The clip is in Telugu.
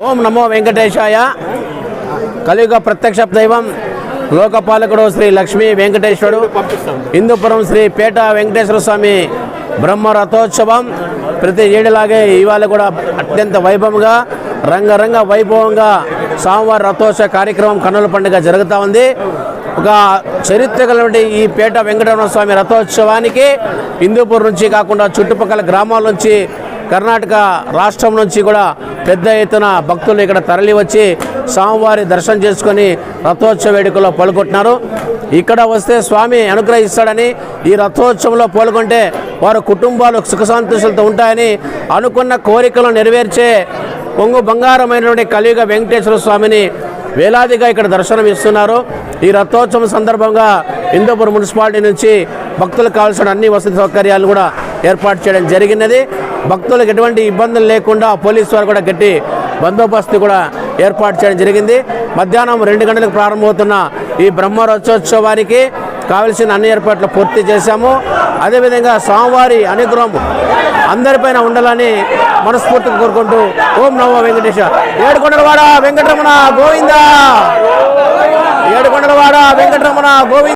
ఓం నమో వెంకటేశాయ. కలియుగ ప్రత్యక్ష దైవం లోకపాలకుడు శ్రీ లక్ష్మీ వెంకటేశ్వరుడు, హిందూపురం శ్రీ పేట వెంకటేశ్వర స్వామి బ్రహ్మ రథోత్సవం ప్రతి ఏడులాగే ఇవాళ కూడా అత్యంత వైభవంగా రంగరంగ వైభవంగా స్వామివారి రథోత్సవ కార్యక్రమం కన్నుల పండుగ జరుగుతూ ఉంది. ఒక చరిత్ర కలిగిన ఈ పేట వెంకటరమణ స్వామి రథోత్సవానికి హిందూపూర్ నుంచి కాకుండా చుట్టుపక్కల గ్రామాల నుంచి, కర్ణాటక రాష్ట్రం నుంచి కూడా పెద్ద ఎత్తున భక్తులు ఇక్కడ తరలి వచ్చి స్వామివారి దర్శనం చేసుకొని రథోత్సవ వేడుకలో పాల్గొంటున్నారు. ఇక్కడ వస్తే స్వామి అనుగ్రహిస్తాడని, ఈ రథోత్సవంలో పాల్గొంటే వారి కుటుంబాలు సుఖ సంతోషాలతో ఉంటాయని, అనుకున్న కోరికలు నెరవేర్చే పొంగు బంగారమైనటువంటి కలియుగ వెంకటేశ్వర స్వామిని వేలాదిగా ఇక్కడ దర్శనం ఇస్తున్నారు. ఈ రథోత్సవం సందర్భంగా హిందూపూర్ మున్సిపాలిటీ నుంచి భక్తులకు కావాల్సిన అన్ని వసతి సౌకర్యాలు కూడా ఏర్పాటు చేయడం జరిగినది. భక్తులకు ఎటువంటి ఇబ్బందులు లేకుండా పోలీసు వారు కూడా గట్టి బందోబస్తు కూడా ఏర్పాటు చేయడం జరిగింది. మధ్యాహ్నం 2 గంటలకు ప్రారంభమవుతున్న ఈ బ్రహ్మ రథోత్సవానికి కావలసిన అన్ని ఏర్పాట్లు పూర్తి చేశాము. అదేవిధంగా స్వామివారి అనుగ్రహం అందరిపైన ఉండాలని మనస్ఫూర్తిగా కోరుకుంటూ ఓం నమో వెంకటేశ. ఏడుకొండలవాడ వెంకటరమణ గోవింద, ఏడుకొండలవాడ వెంకటరమణ గోవింద.